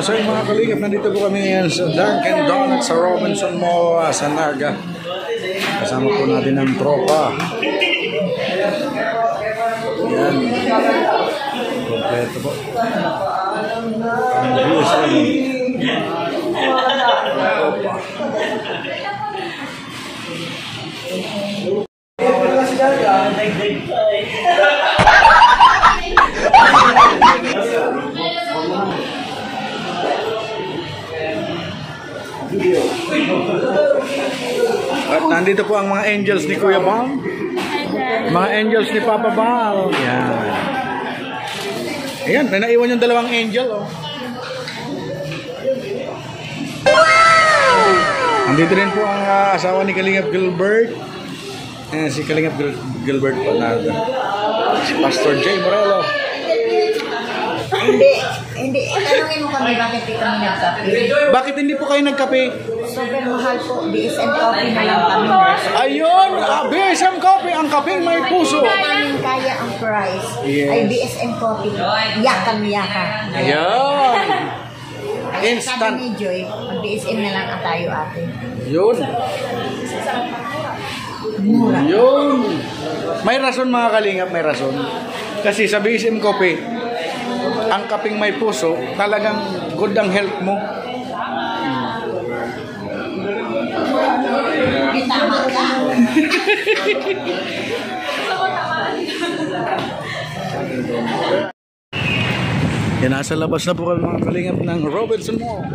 So yung mga kalingap, nandito po kami ngayon sa Dunkin' Donuts sa Robinson Mall sa Naga. Kasama po natin ang tropa. Yan. Kompleto po. Ang views ay tropa. At nandito po ang mga angels ni Kuya Bang. Mga angels ni Papa Bang. Yan. Ayan, may naiwan yung dalawang angel. Oh. Nandito rin po ang asawa ni Kalingap Gilbert. Ayan, si Kalingap Gilbert po na si Pastor Jay Morello. Hindi. Tanungin mo kami bakit di kami nagkape. Bakit hindi po kayo nagkape? Sobrang mahal po. BSM Coffee na lang kami. Ayun! BSM Coffee! Ang kapeng may puso! Hindi namin kaya ang price. Yes. Ay BSM Coffee. Yakan. Ayun! Instant! Sabi ni Joy, BSM na lang tayo ate. Yun! Yun! May rason mga kalingap, may rason. Kasi sa BSM Coffee, ang kaping may puso, talagang good ang health mo. Tama ka. Yan, nasa labas na po kami mga kalingap ng Robinson Mall.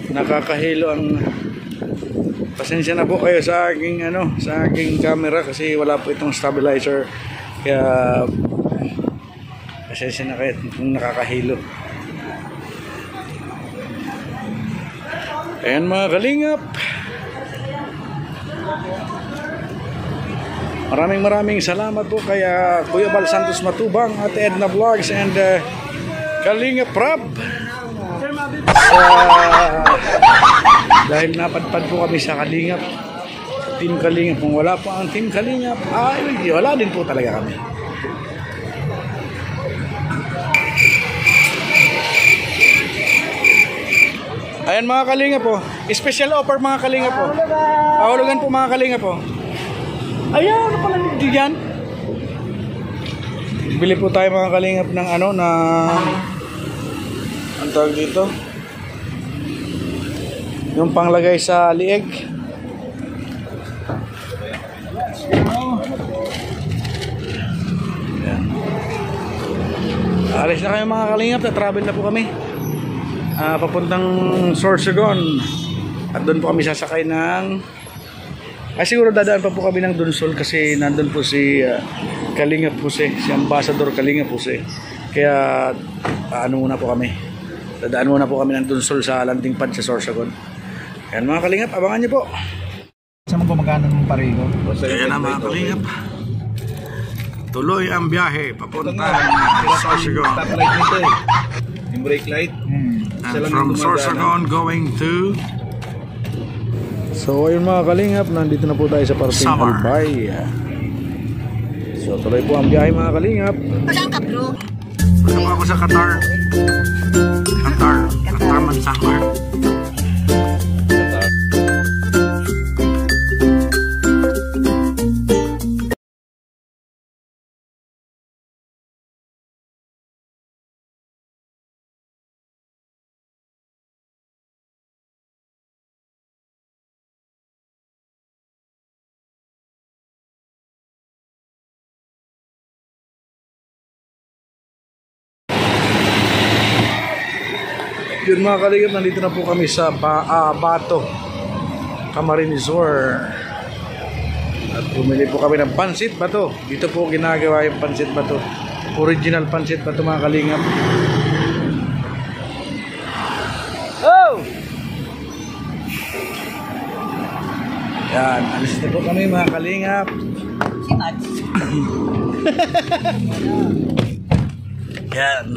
Nakakahilo ang pasensya na po kayo sa aking sa aking camera kasi wala po itong stabilizer, kaya pasensya na kayo kung nakakahilo. Ayan mga kalingap, maraming salamat po kay Kuya Bal Santos Matubang at Edna Vlogs and Kalingap Rab dahil napadpad po kami sa Kalingap, sa Team Kalingap. Kung wala po ang Team Kalingap, ay wala din po talaga kami. Ayan mga Kalingap po, special offer mga Kalingap po. Pahulugan po mga Kalingap po. Ayan, ano pala dyan? Bili po tayo mga Kalingap ng ang tawag dito, yung panglagay sa lieg. Ayan. Alis na kayo mga Kalingap, travel na po kami papuntang Sorsogon, at doon po kami sasakay ng siguro dadaan pa po kami ng Dunsol kasi nandun po si Kalingap Jose, si Ambassador Kalingap Jose. Kaya muna po kami, dadaan muna po kami ng Dunsol sa landing pad sa Sorsogon. Ayan mga Kalingap, abangan niyo po. Saan mo gumagana ng parigo? Ayan na mga Kalingap, tuloy ang biyahe papuntang Sorsogon. Top light nito eh. Yung brake light. And from Sorsogon going to... So ayun mga Kalingap, nandito na po tayo sa parting Albay. So tuloy po ang biyahe mga Kalingap. Saan ka bro? Punta po ako sa Qatar man Samar. Yun mga Kalingap, nandito na po kami sa Bato, Camarines Resort. At bumili po kami ng pansit bato. Dito po ginagawa yung pansit bato. Original pansit bato mga Kalingap. Oh! Yan, alis na po kami mga Kalingap. Yan.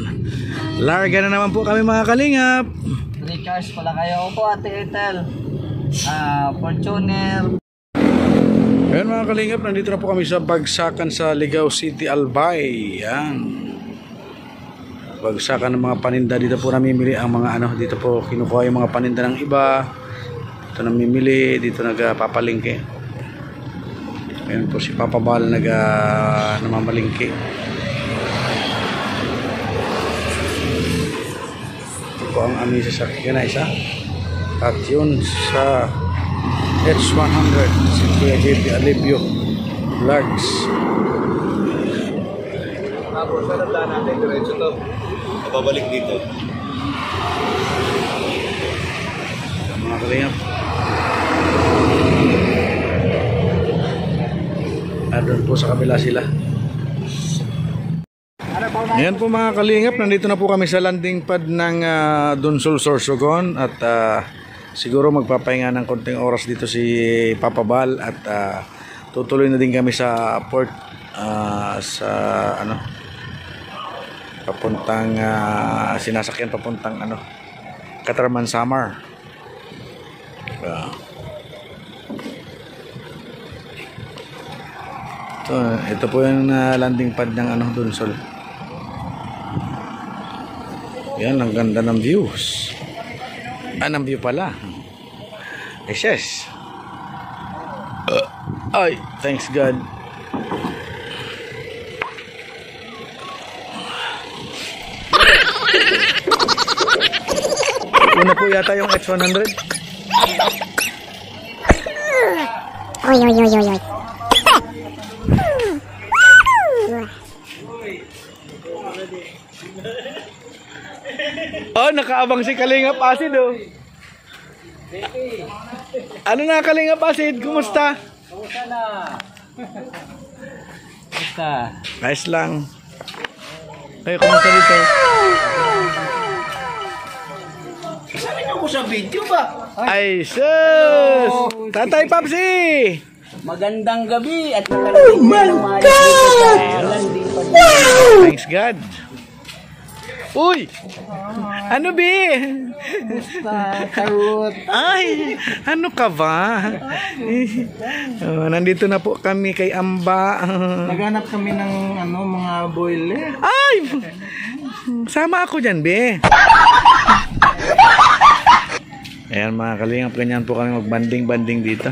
Larga na naman po kami mga Kalingap. Recharge pala kayo po Ate Ethel. Fortuner. Ayan mga kalingap, nandito na po kami sa Bagsakan sa Ligao City, Albay. Yan. Bagsakan ng mga paninda. Dito po namimili ang mga ano. Dito po kinukuha yung mga paninda ng iba. Dito namimili. Dito nagpapalingke. Ayan po si Papa Bal namamalingke. Ito po ang aming sasakyan na isa. At yun sa H100 si Kuya JP Alibio Vlogs. Tapos sa nabla natin, diretso to. Babalik dito. Mga kalingap. Doon po sa kabila sila. Ayan po mga kalingap, nandito na po kami sa landing pad ng Dunsol, Sorsogon. At siguro magpapahinga ng konting oras dito si Papa Bal. At tutuloy na din kami sa port sa ano, papuntang sinasakyan papuntang ano, Catarman, Samar. Ito po yung landing pad ng ano, Dunsol. Yan, ang ganda ng views. Ng view pala. Yes. Ay, thanks God. Una po yata yung H100. Oy, oy, oy, oy, oy. Oh, nakaabang si Kalingap Acid, oh. Ano na, Kalingap Acid? Kumusta? Kumusta na? Kumusta? Nice lang. Ay, kumusta dito? Sabi niyo ko sa video ba? Ay, sus! Tatay Papsi! Magandang gabi at nakarating na ng maayos dito sa landing pad. Thanks God. Uy! Ano be? Karot. Ay, ano ka ba? Nandito na po kami kay Amba. Naghanap kami ng ano, mga boiler. Ay! Sama ako dyan, be. Ayan mga kalingap, ganyan po kami magbanding-banding dito.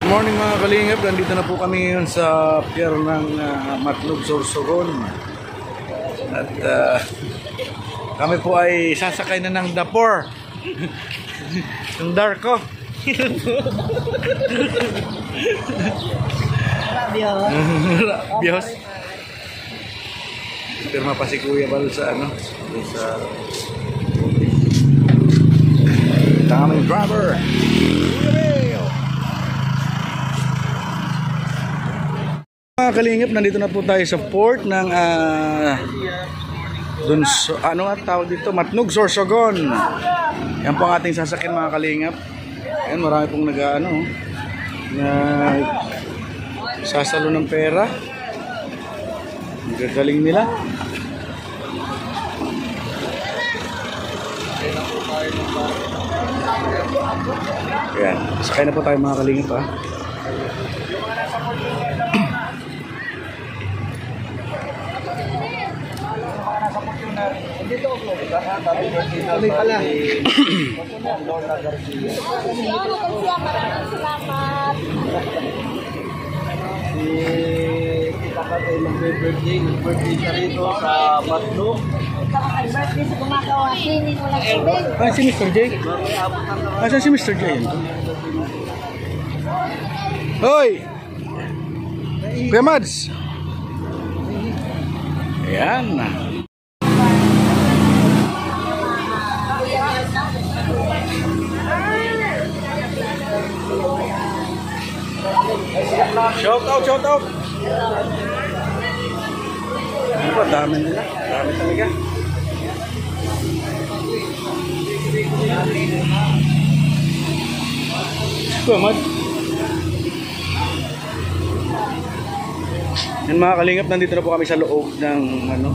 Good morning mga kalingap, nandito na po kami ngayon sa pier ng Matnog, Sorsogon. At kami po ay sasakay na ng Dapor. Yung Darko. Biyos. Pirma pa si Kuya Bal sa ano, sa daming driver. Mga kalingap, nandito na po tayo sa port ng dun ano nga tawag dito, Matnog, Sorsogon. Yan po ang ating sasakyan mga kalingap. Ayan, marami pong sasalo ng pera. Gagaling nila. Ayan, sakay na po tayo mga kalingap, ha. Kami pala. Kita ka tayo mag-birthday. Birthday siya rito sa Matnog. Birthday sa gumagawa. Sinin mo lang tubig. Ah, si Mr. J? Asan si Mr. J? Hoy! Kuya Mads! Ayan. Shout out, shout out! Ano ba? Dami nila. Dami talaga. Kuya Mads. Yan mga kalingap, nandito na po kami sa loob ng ano,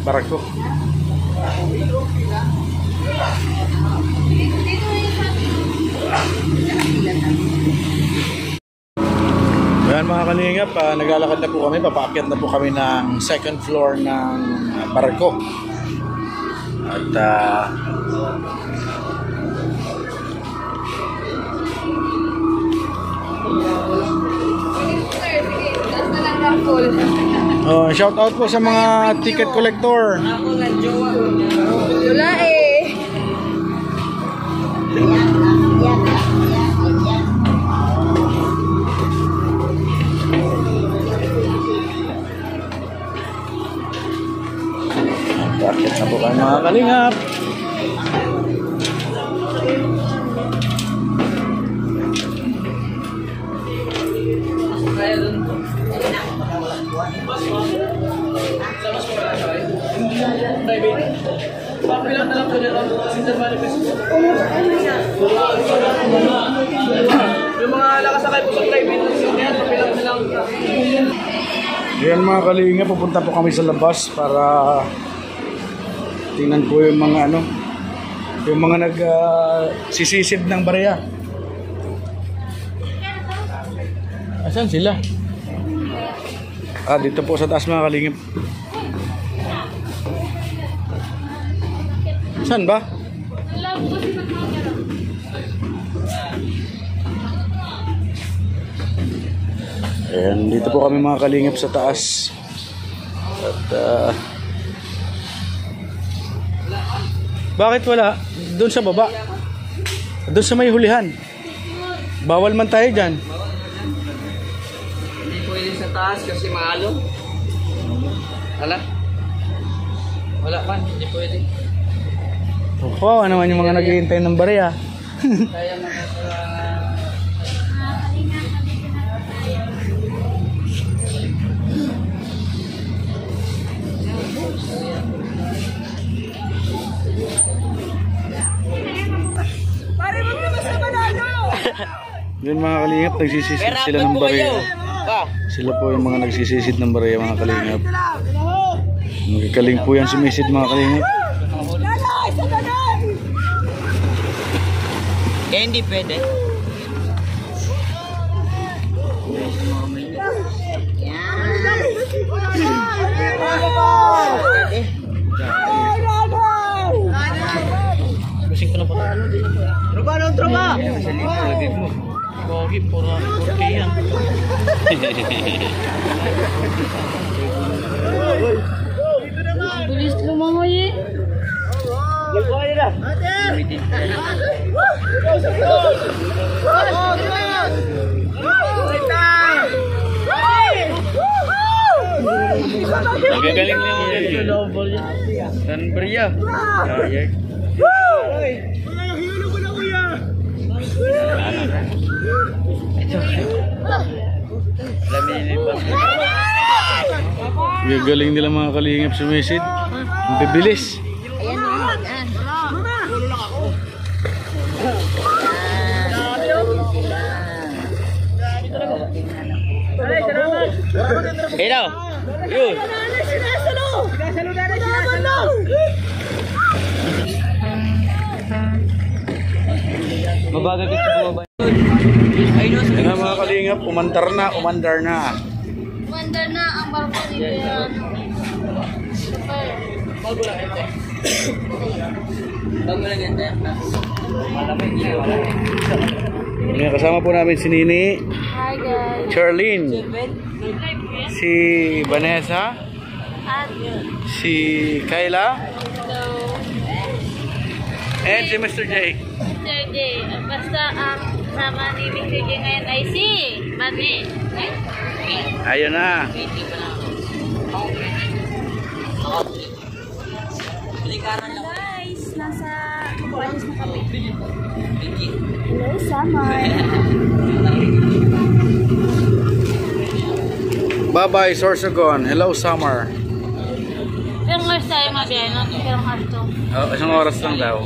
barako. kalingap, naglalakad na po kami, papaakyat na po kami ng second floor ng barko. At shout out po sa mga ticket collector. Wala eh. Bakit na po kayo mga kalingap? Yung mga nakasakay po sa private, yan, papilang na lang. Ayan mga kalingap, pupunta po kami sa labas para tingnan po yung mga yung mga nagsisisib ng barya. Asan sila? Dito po sa taas mga kalingap. Saan ba? Ayan, dito po kami mga kalingap sa taas. At bakit wala? Doon sa baba. Doon sa may hulihan. Bawal man tayo dyan. Hindi pwede sa taas kasi maalo. Wala pa, hindi pwede. Kawawa naman yung mga naghihintay ng barya. Kaya Yun mga kalingap, nagsisisid sila ng barya. Sila po yung mga nagsisisid ng barya mga kalingap. Magkakaling po yan sumisid mga kalingap. kaya hindi pwede. Busing ko na po. Tropa! Pogi, pura yan. Bilis lumangoy eh. Nagagaling niya mo Dan Bria. Gagaling nila mga kalingap sumisid. Ang bibilis. Daw. Yun. Mabagal ka sa baba. Yan na mga kalingap, umandar na. Wonder na ang barko ni Super. Kasama po namin si Nini, Hi guys. Charlene, si Vanessa, si Kayla, and si Mr. J. Mr. J. Basta ang sama ni Mr. J ngayon ay si Bani. Ayun na. Guys, nasa Paris na kami. Hello, Summer. Bye-bye, Sorsogon. Hello, Summer. Pero oras tayo mabiyahe, no? Pero harto. Isang oras lang daw.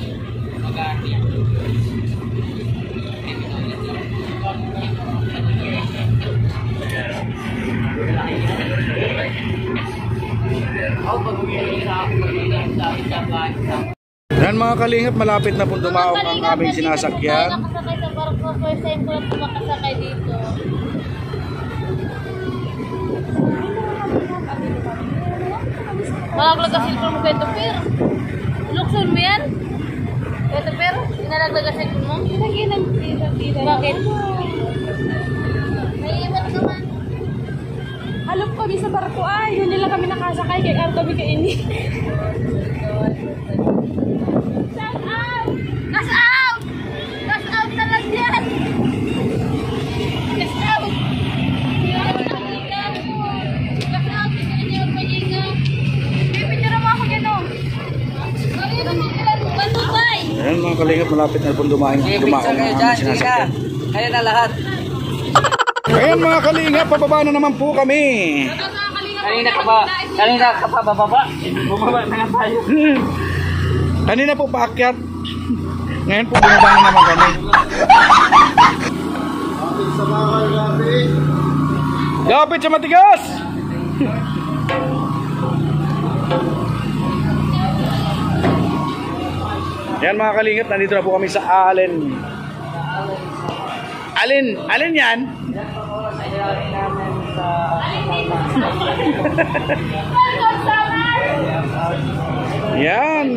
Yan mga kalingap, malapit na po dumaong ang aming sinasakyan. Nakasakay sa barko, first time ko lang makasakay dito. Malaglag ka cellphone mo kay Tupir. Lukson mo yan? Kay Tupir? Inalaglag ka cellphone mo? Bakit? May iwan naman. Halop kami sa barko ay, yun nila kami nakasakay kay kami kaini. Shout out! Cash out! Cash out na lang yan! Cash out! Cash out! Hindi niyo mag-ikaw. Pipicture mo ako dyan o. Bandubay! Ayan mga kalingap, malapit na po dumaing ang aming sinasakyan. Kaya na lahat. Ayan mga kalingap, pababa na naman po kami. Kanina ka pa bababa. Bumaba na nga tayo. Kanina po paakyat. Ngayon po bumaba na naman kami. Sa bakal gabi. Gapit sa matigas! Yan mga kalingap, nandito na po kami sa Allen. Allen yan? Yan.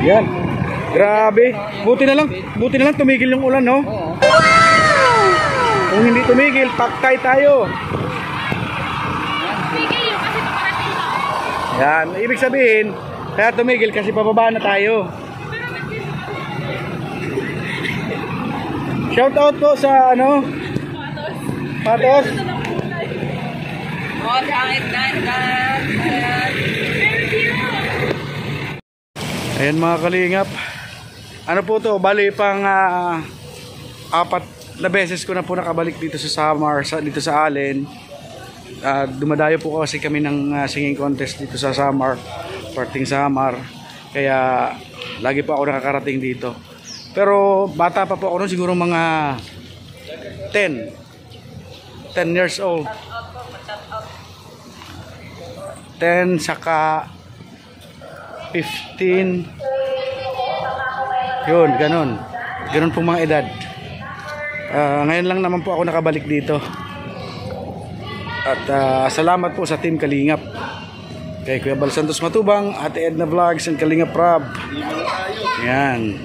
Yan. Grabe. Buti na lang tumigil yung ulan, no? Kung hindi tumigil, paktay tayo. Yan, ibig sabihin, kaya tumigil kasi pababa na tayo. Shout out po sa ano? Patos. Ayan mga kalingap. Ano po to? Bali pang 4 na beses ko na po nakabalik dito sa Samar, dito sa Allen. Dumadayo po kasi kami ng singing contest dito sa Samar, parting Samar. Kaya lagi po ako nakakarating dito. Pero bata pa po ako noon, siguro mga 10 years old. 10 saka 15. Yun, ganun po mga edad. Ngayon lang naman po ako nakabalik dito. At salamat po sa Team Kalingap, kay Kuya Bal Santos Matubang, Ate Edna Vlogs, and Kalingap Rob. Yan.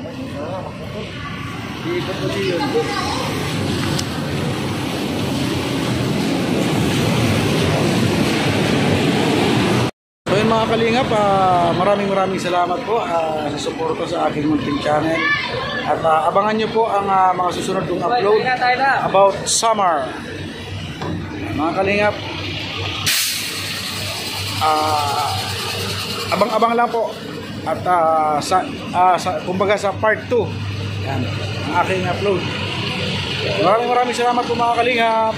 So yun mga Kalingap, maraming salamat po sa suporta sa aking munting channel. At abangan nyo po ang mga susunod kong upload about summer. Mga Kalingap, abang-abang lang po. At kumbaga sa part 2 yan, ang aking upload. Maraming salamat po mga Kalingap.